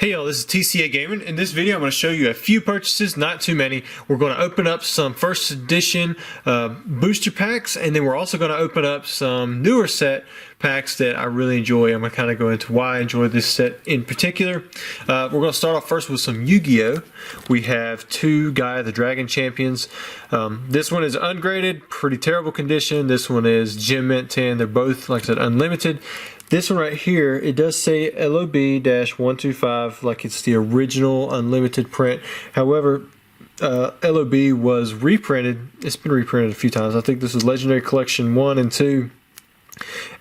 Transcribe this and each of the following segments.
Hey y'all, this is TCA Gaming. In this video I'm going to show you a few purchases, not too many. We're going to open up some first edition booster packs, and then we're also going to open up some newer set packs that I really enjoy. I'm going to kind of go into why I enjoy this set in particular. We're going to start off first with some Yugioh. We have two Gaia the Dragon champions. This one is ungraded, pretty terrible condition. This one is Gem Mint 10. They're both, like I said, unlimited. This one right here, it does say LOB-125, like it's the original unlimited print. However, LOB was reprinted. It's been reprinted a few times. I think this is Legendary Collection 1 and 2.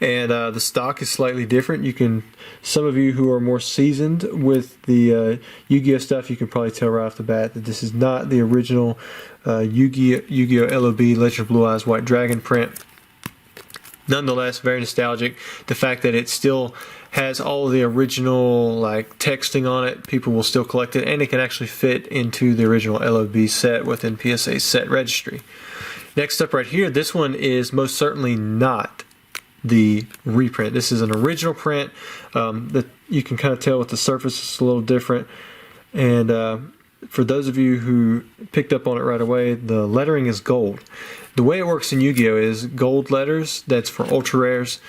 And the stock is slightly different. You can, some of you who are more seasoned with the Yu-Gi-Oh stuff, you can probably tell right off the bat that this is not the original Yu-Gi-Oh LOB Legend of Blue Eyes White Dragon print. Nonetheless, very nostalgic. The fact that it still has all of the original like texting on it, people will still collect it, and it can actually fit into the original LOB set within PSA's set registry. Next up right here, this one is most certainly not the reprint. This is an original print that you can kind of tell with the surface is a little different. And for those of you who picked up on it right away, the lettering is gold. The way it works in Yu-Gi-Oh is gold letters, that's for ultra rares.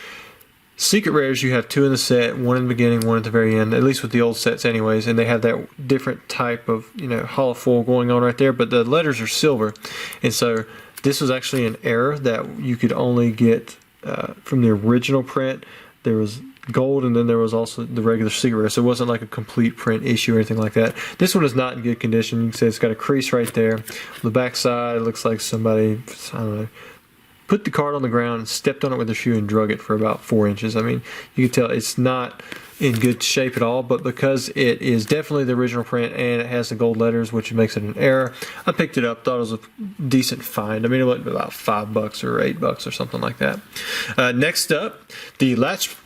Secret rares, you have two in the set, one in the beginning, one at the very end, at least with the old sets anyways, and they have that different type of, hollow foil going on right there, but the letters are silver. And so this was actually an error that you could only get from the original print. There was gold, and then there was also the regular secret rare, so it wasn't like a complete print issue or anything like that. This one is not in good condition. You can see it's got a crease right there. On the back side, it looks like somebody, I don't know, put the card on the ground and stepped on it with their shoe and drug it for about 4 inches. I mean, you can tell it's not in good shape at all, but because it is definitely the original print and it has the gold letters, which makes it an error, I picked it up, thought it was a decent find. I mean, it went about $5 or $8 or something like that. Next up, the last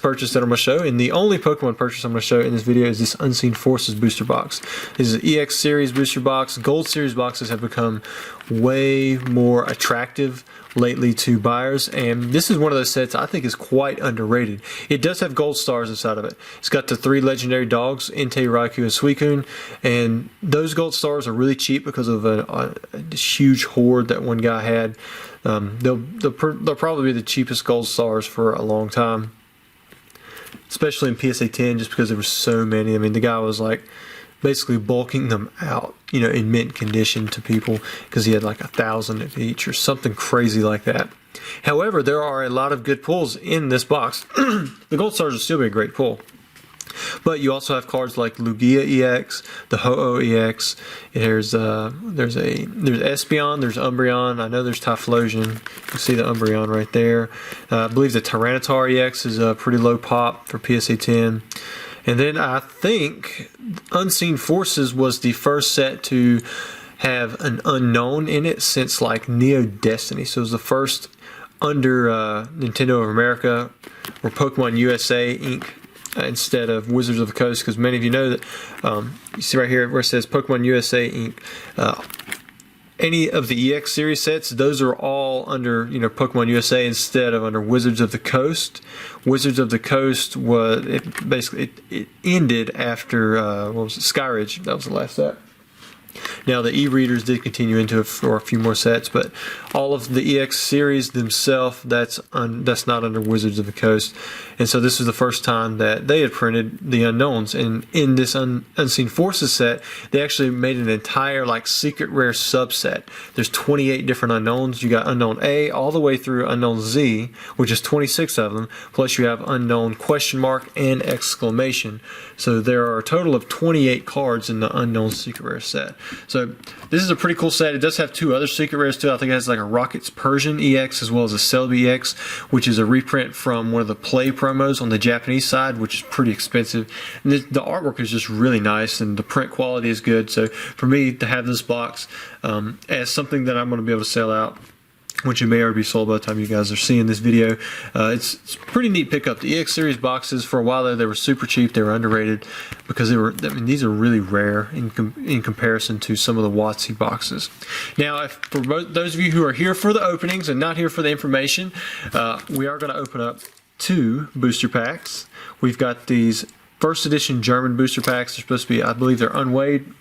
purchase that I'm going to show, and the only Pokemon purchase I'm going to show in this video, is this Unseen Forces booster box. This is an EX series booster box. Gold series boxes have become way more attractive lately to buyers, and this is one of those sets I think is quite underrated. It does have gold stars inside of it. It's got the 3 legendary dogs, Entei, Raikou, and Suicune, and those gold stars are really cheap because of a huge hoard that one guy had. They'll probably be the cheapest gold stars for a long time, especially in PSA 10, just because there were so many. I mean, the guy was like basically bulking them out, in mint condition to people, because he had like 1,000 of each or something crazy like that. However, there are a lot of good pulls in this box. The gold stars will still be a great pull, but you also have cards like Lugia EX, the Ho-Oh EX. There's Espeon, there's Umbreon. I know there's Typhlosion. You can see the Umbreon right there. I believe the Tyranitar EX is a pretty low pop for PSA 10. And then I think Unseen Forces was the first set to have an unknown in it since like Neo Destiny. So it was the first under Nintendo of America or Pokemon USA Inc. Instead of Wizards of the Coast, because many of you know that you see right here where it says Pokemon USA Inc. Any of the EX series sets, those are all under Pokemon USA instead of under Wizards of the Coast. Wizards of the Coast was it ended after what was it, Skyridge? That was the last set. Now the e-readers did continue into it for a few more sets, but all of the EX series themselves, that's not under Wizards of the Coast. And so this was the first time that they had printed the unknowns. And in this Unseen Forces set, they actually made an entire like secret rare subset. There's 28 different unknowns. You got Unknown A all the way through Unknown Z, which is 26 of them, plus you have Unknown question mark and exclamation. So there are a total of 28 cards in the Unknown secret rare set. So this is a pretty cool set. It does have 2 other secret rares too. I think it has like a Rockets Persian EX as well as a Celebi EX, which is a reprint from one of the Play promos on the Japanese side, which is pretty expensive. And the artwork is just really nice and the print quality is good. So for me to have this box as something that I'm going to be able to sell out, which it may already be sold by the time you guys are seeing this video. It's pretty neat pickup. The EX series boxes, for a while there, they were super cheap. They were underrated because these are really rare in comparison to some of the WotC boxes. Now, for those of you who are here for the openings and not here for the information, we are going to open up 2 booster packs. We've got these first edition German booster packs. They're supposed to be, I believe they're unweighed.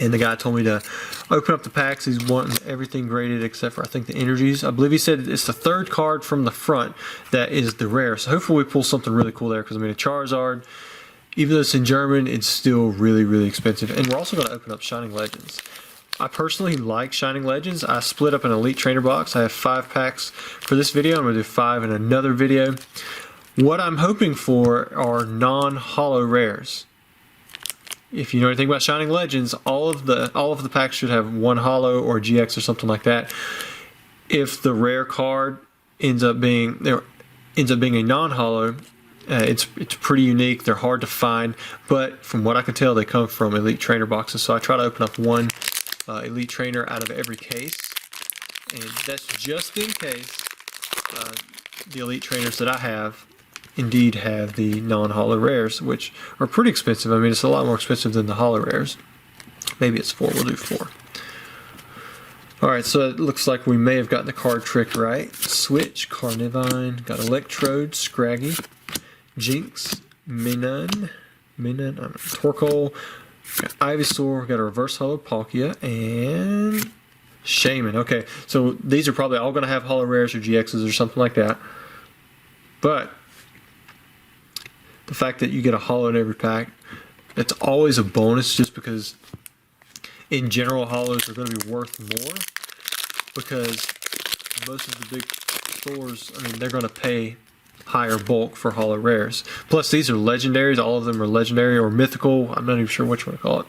And the guy told me to open up the packs. He's wanting everything graded except for, I think, the energies. I believe he said it's the third card from the front that is the rare. So hopefully we pull something really cool there, because I mean, a Charizard, even though it's in German, it's still really, really expensive. And we're also going to open up Shining Legends. I personally like Shining Legends. I split up an Elite Trainer box. I have 5 packs for this video. I'm going to do 5 in another video. What I'm hoping for are non-holo rares. If you know anything about Shining Legends, all of the packs should have one holo or GX or something like that. If the rare card ends up being a non-holo, it's pretty unique. They're hard to find, but from what I can tell, they come from Elite Trainer boxes. So I try to open up one Elite Trainer out of every case, and that's just in case the Elite Trainers that I have indeed have the non-holo rares, which are pretty expensive. I mean, it's a lot more expensive than the holo rares. Maybe it's 4. We'll do 4. Alright, so it looks like we may have gotten the card trick right. Switch, Carnivine, got Electrode, Scraggy, Jinx, Minun, Torkoal, got Ivysaur, got a reverse holo Palkia, and Shaman. Okay, so these are probably all going to have holo rares or GXs or something like that. But the fact that you get a holo in every pack, it's always a bonus, just because in general holos are going to be worth more, because most of the big stores, I mean, they're going to pay higher bulk for holo rares. Plus these are legendaries. All of them are legendary or mythical. I'm not even sure which one to call it,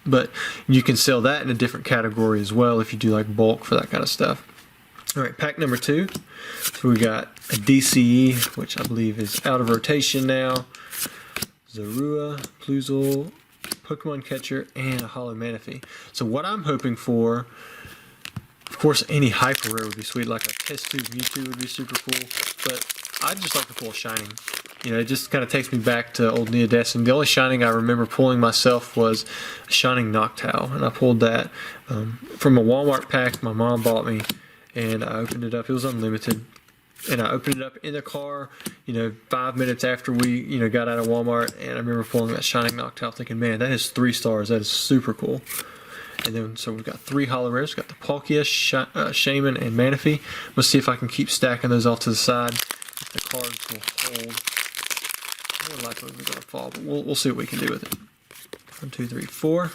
but you can sell that in a different category as well if you do like bulk for that kind of stuff. Alright, pack number 2. So we got a DCE, which I believe is out of rotation now, Zorua, Pluzle, Pokemon Catcher, and a holo Manaphy. So what I'm hoping for, of course, any hyper rare would be sweet, like a Test Tube Mewtwo would be super cool, but I'd just like to pull a Shining. You know, it just kind of takes me back to old Neodestin. The only Shining I remember pulling myself was a Shining Noctowl, and I pulled that from a Walmart pack my mom bought me, and I opened it up. It was unlimited. And I opened it up in the car, 5 minutes after we, got out of Walmart, and I remember pulling that Shining Noctowl thinking, man, that is 3 stars. That is super cool. And then, so we've got 3 holo rares. We've got the Palkia, Shaman, and Manaphy. Let's see if I can keep stacking those off to the side. If the cards will hold. More likely they're going to fall, but we'll see what we can do with it. 1, 2, 3, 4.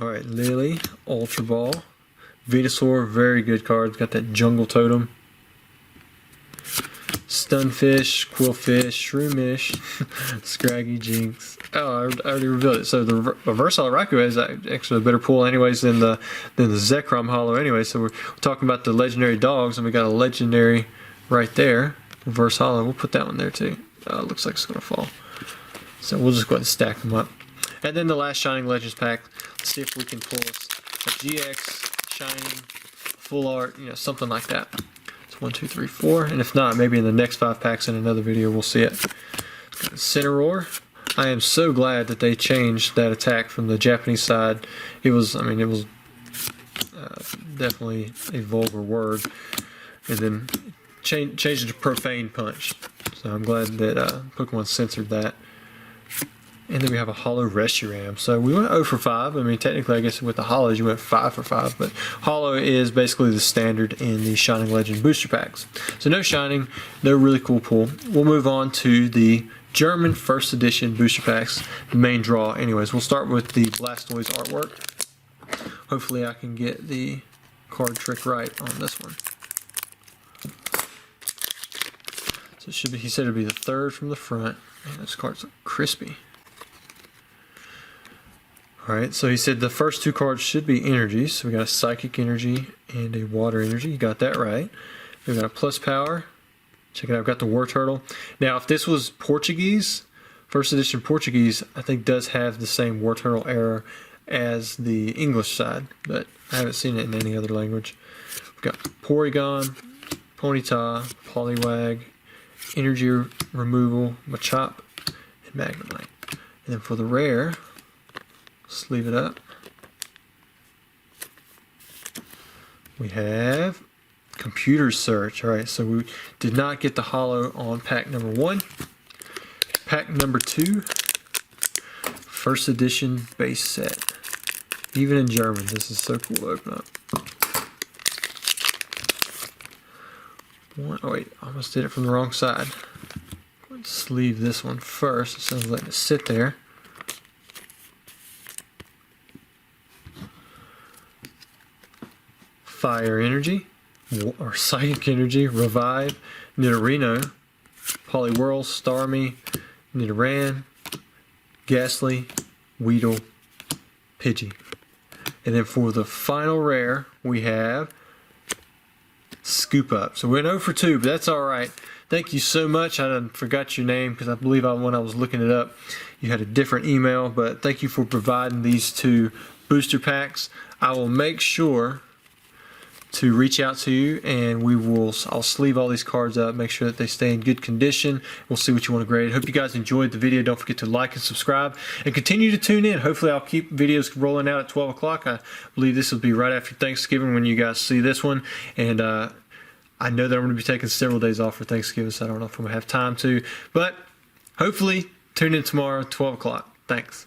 Alright, Lily, Ultra Ball. Venusaur, very good cards. Got that Jungle Totem. Stunfish, Quillfish, Shroomish, Scraggy, Jinx. Oh, I already revealed it. So the reverse holo Raikou has actually a better pull anyways than the Zekrom holo anyway. So we're talking about the legendary dogs, and we got a legendary right there. Reverse holo. We'll put that one there too. Looks like it's going to fall. So we'll just go ahead and stack them up. And then the last Shining Legends pack. Let's see if we can pull us a GX, Shining, Full Art, something like that. It's 1, 2, 3, 4, and if not, maybe in the next 5 packs in another video we'll see it. Cineroar. I am so glad that they changed that attack from the Japanese side. It was definitely a vulgar word, and then changed it to Profane Punch. So I'm glad that Pokemon censored that. And then we have a holo Reshiram. So we went 0 for 5. I mean, technically, I guess with the holos, you went 5 for 5. But holo is basically the standard in the Shining Legend booster packs. So no Shining, no really cool pull. We'll move on to the German first edition booster packs, the main draw. Anyways, we'll start with the Blastoise artwork. Hopefully I can get the card trick right on this one. So it should be, he said it would be the 3rd from the front. Man, those cards look crispy. Alright, so he said the first 2 cards should be energies. So we got a Psychic Energy and a Water Energy. You got that right. We got a Plus Power. Check it out, I've got the War Turtle. Now, if this was Portuguese, first edition Portuguese, I think does have the same War Turtle error as the English side, but I haven't seen it in any other language. We've got Porygon, Ponyta, Poliwag, Energy Removal, Machop, and Magnemite. And then for the rare, sleeve it up. We have Computer Search. Alright, so we did not get the holo on pack number 1. Pack number 2. First edition base set. Even in German. This is so cool to open up. Oh wait, I almost did it from the wrong side. Let's leave this one first instead of letting it sit there. Fire Energy, or Psychic Energy, Revive, Nidorino, Poliwhirl, Starmie, Nidoran, Ghastly, Weedle, Pidgey. And then for the final rare, we have Scoop Up. So we're 0 for 2, but that's alright. Thank you so much. I forgot your name because I believe when I was looking it up, you had a different email, but thank you for providing these 2 booster packs. I will make sure to reach out to you, and I'll sleeve all these cards up, make sure that they stay in good condition. We'll see what you want to grade. Hope you guys enjoyed the video. Don't forget to like and subscribe and continue to tune in. Hopefully I'll keep videos rolling out at 12 o'clock. I believe this will be right after Thanksgiving when you guys see this one, and I know that I'm going to be taking several days off for Thanksgiving, so I don't know if I'm going to have time to, but hopefully tune in tomorrow at 12 o'clock. Thanks.